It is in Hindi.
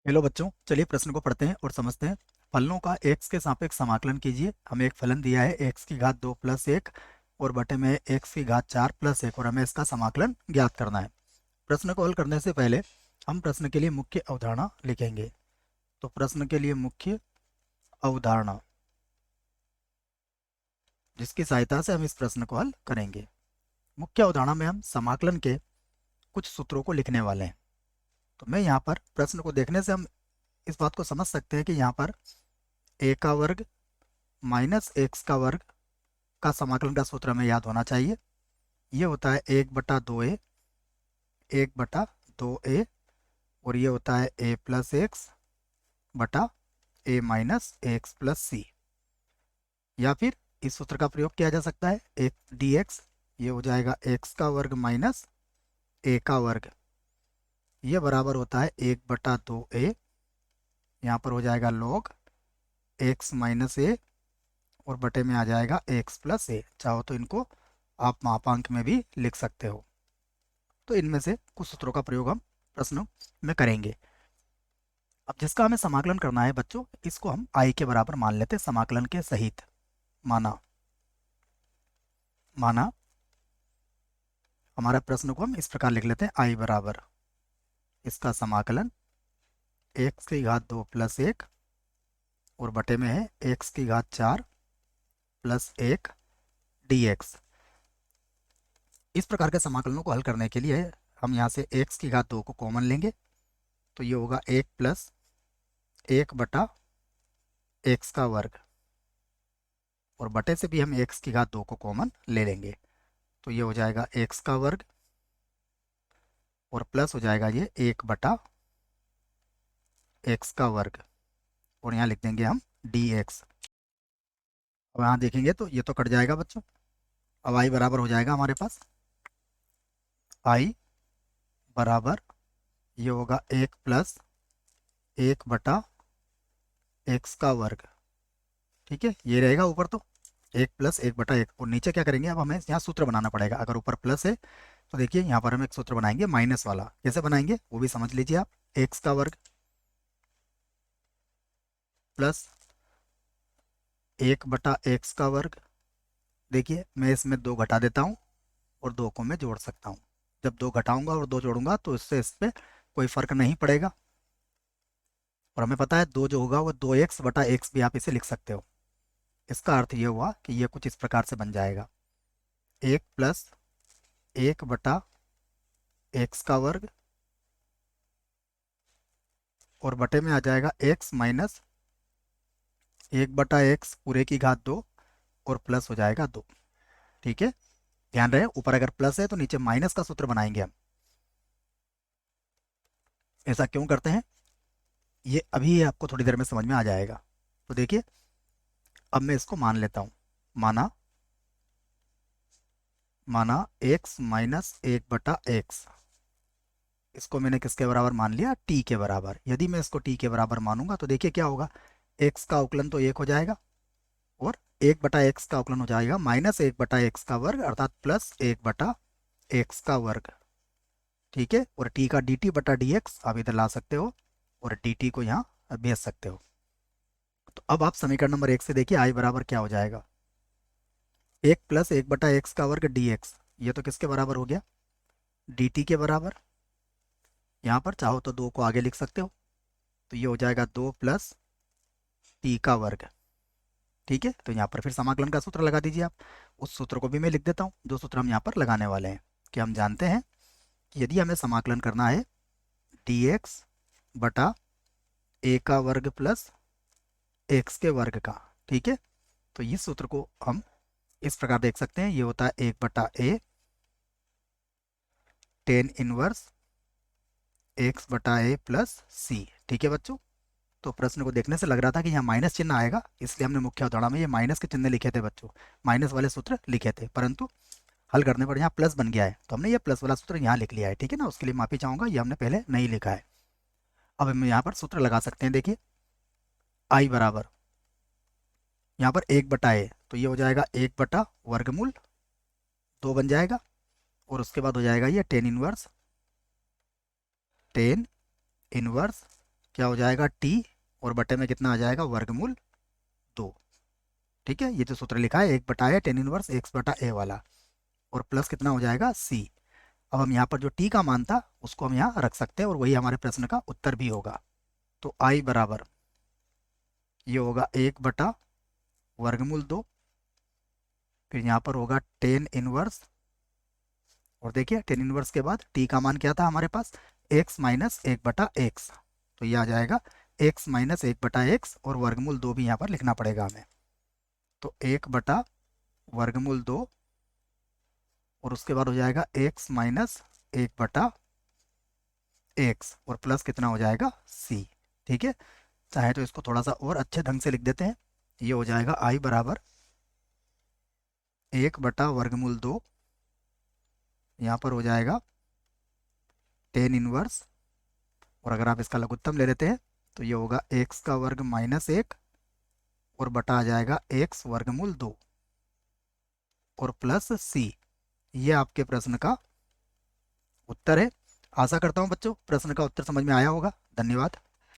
हेलो बच्चों, चलिए प्रश्न को पढ़ते हैं और समझते हैं। फलनों का x के सापेक्ष समाकलन कीजिए। हमें एक फलन दिया है x की घात 2 प्लस 1 और बटे में x की घात 4 प्लस 1 और हमें इसका समाकलन ज्ञात करना है। प्रश्न को हल करने से पहले हम प्रश्न के लिए मुख्य अवधारणा लिखेंगे। तो प्रश्न के लिए मुख्य अवधारणा, जिसकी सहायता से हम इस प्रश्न को हल करेंगे। मुख्य अवधारणा में हम समाकलन के कुछ सूत्रों को लिखने वाले हैं। तो मैं यहाँ पर प्रश्न को देखने से हम इस बात को समझ सकते हैं कि यहाँ पर a का वर्ग माइनस एक्स का वर्ग का समाकलन का सूत्र हमें याद होना चाहिए। ये होता है 1/2a, 1/2a और ये होता है a प्लस एक्स बटा a माइनस एक्स प्लस सी। या फिर इस सूत्र का प्रयोग किया जा सकता है एक dx, ये हो जाएगा x का वर्ग माइनस a का वर्ग, ये बराबर होता है 1/2a, यहाँ पर हो जाएगा log x माइनस a और बटे में आ जाएगा x प्लस a। चाहो तो इनको आप मापांक में भी लिख सकते हो। तो इनमें से कुछ सूत्रों का प्रयोग हम प्रश्नों में करेंगे। अब जिसका हमें समाकलन करना है बच्चों, इसको हम i के बराबर मान लेते हैं समाकलन के सहित। माना माना हमारा प्रश्न को हम इस प्रकार लिख लेते हैं, i बराबर इसका समाकलन x की घात 2 प्लस 1 और बटे में है x की घात 4 प्लस 1 dx। इस प्रकार के समाकलनों को हल करने के लिए हम यहाँ से x की घात 2 को कॉमन लेंगे, तो ये होगा 1 प्लस 1/x का वर्ग और बटे से भी हम x की घात 2 को कॉमन ले लेंगे, तो ये हो जाएगा x का वर्ग और प्लस हो जाएगा ये 1/x का वर्ग और यहाँ लिख देंगे हम dx। अब यहाँ देखेंगे तो ये तो कट जाएगा बच्चों। अब i बराबर हो जाएगा हमारे पास, i बराबर ये होगा 1 प्लस 1/x का वर्ग। ठीक है, ये रहेगा ऊपर तो 1 प्लस 1/1 और नीचे क्या करेंगे, अब हमें यहाँ सूत्र बनाना पड़ेगा। अगर ऊपर प्लस है तो देखिए यहाँ पर हम एक सूत्र बनाएंगे माइनस वाला। कैसे बनाएंगे वो भी समझ लीजिए आप। एक्स का वर्ग प्लस 1/x का वर्ग। देखिए मैं इसमें 2 घटा देता हूँ और 2 को मैं जोड़ सकता हूँ। जब 2 घटाऊंगा और 2 जोड़ूंगा तो इससे इस पर कोई फर्क नहीं पड़ेगा और हमें पता है 2 जो होगा वो 2x/x भी आप इसे लिख सकते हो। इसका अर्थ ये हुआ कि ये कुछ इस प्रकार से बन जाएगा, 1 प्लस 1/x का वर्ग और बटे में आ जाएगा x माइनस 1/x पूरे की घात 2 और प्लस हो जाएगा 2। ठीक है, ध्यान रहे ऊपर अगर प्लस है तो नीचे माइनस का सूत्र बनाएंगे हम। ऐसा क्यों करते हैं ये अभी आपको थोड़ी देर में समझ में आ जाएगा। तो देखिए अब मैं इसको मान लेता हूँ। माना माना x माइनस 1/x, इसको मैंने किसके बराबर मान लिया, t के बराबर। यदि मैं इसको t के बराबर मानूंगा तो देखिए क्या होगा, x का अवकलन तो 1 हो जाएगा और 1/x का अवकलन हो जाएगा माइनस 1/x का वर्ग अर्थात प्लस 1/x का वर्ग। ठीक है, और t का dt/dx आप इधर ला सकते हो और dt को यहाँ भेज सकते हो। तो अब आप समीकरण नंबर 1 से देखिए i बराबर क्या हो जाएगा, 1 प्लस 1/x का वर्ग dx। ये तो किसके बराबर हो गया, dt के बराबर। यहाँ पर चाहो तो 2 को आगे लिख सकते हो, तो ये हो जाएगा 2 प्लस t का वर्ग। ठीक है, तो यहाँ पर फिर समाकलन का सूत्र लगा दीजिए आप। उस सूत्र को भी मैं लिख देता हूँ जो सूत्र हम यहाँ पर लगाने वाले हैं। कि हम जानते हैं कि यदि हमें समाकलन करना है dx बटा a का वर्ग प्लस x के वर्ग का, ठीक है, तो इस सूत्र को हम इस प्रकार देख सकते हैं। ये होता है 1/a tan inverse x/a plus c। ठीक है बच्चों, तो प्रश्न को देखने से लग रहा था कि यहाँ माइनस चिन्ह आएगा, इसलिए हमने मुख्य अवधारणा में ये माइनस के चिन्ह लिखे थे बच्चों, माइनस वाले सूत्र लिखे थे, परंतु हल करने पर यहाँ प्लस बन गया है तो हमने ये प्लस वाला सूत्र यहाँ लिख लिया है। ठीक है ना, उसके लिए माफी चाहूंगा, ये हमने पहले नहीं लिखा है। अब हम यहाँ पर सूत्र लगा सकते हैं। देखिए आई बराबर यहाँ पर 1/a, तो ये हो जाएगा 1/वर्गमूल 2 बन जाएगा और उसके बाद हो जाएगा ये टेन इनवर्स क्या हो जाएगा टी, और बटे में कितना आ जाएगा वर्गमूल 2। ठीक है, ये जो सूत्र लिखा है 1/a टेन इनवर्स एक्स बटा ए वाला, और प्लस कितना हो जाएगा सी। अब हम यहाँ पर जो टी का मान था उसको हम यहाँ रख सकते हैं, और वही हमारे प्रश्न का उत्तर भी होगा। तो आई बराबर ये होगा 1/√2, फिर यहाँ पर होगा टेन इनवर्स, और देखिए टेन इनवर्स के बाद टी का मान क्या था हमारे पास, x माइनस 1/x। तो ये आ जाएगा x माइनस 1/x, और वर्गमूल 2 भी यहाँ पर लिखना पड़ेगा हमें। तो 1/√2, और उसके बाद हो जाएगा x माइनस 1/x, और प्लस कितना हो जाएगा c। ठीक है, चाहे तो इसको थोड़ा सा और अच्छे ढंग से लिख देते हैं। ये हो जाएगा i बराबर 1/√2, यहाँ पर हो जाएगा टेन इनवर्स, और अगर आप इसका लघुत्तम ले लेते हैं तो ये होगा x का वर्ग माइनस 1, और बटा आ जाएगा x वर्गमूल 2, और प्लस c। ये आपके प्रश्न का उत्तर है। आशा करता हूँ बच्चों प्रश्न का उत्तर समझ में आया होगा। धन्यवाद।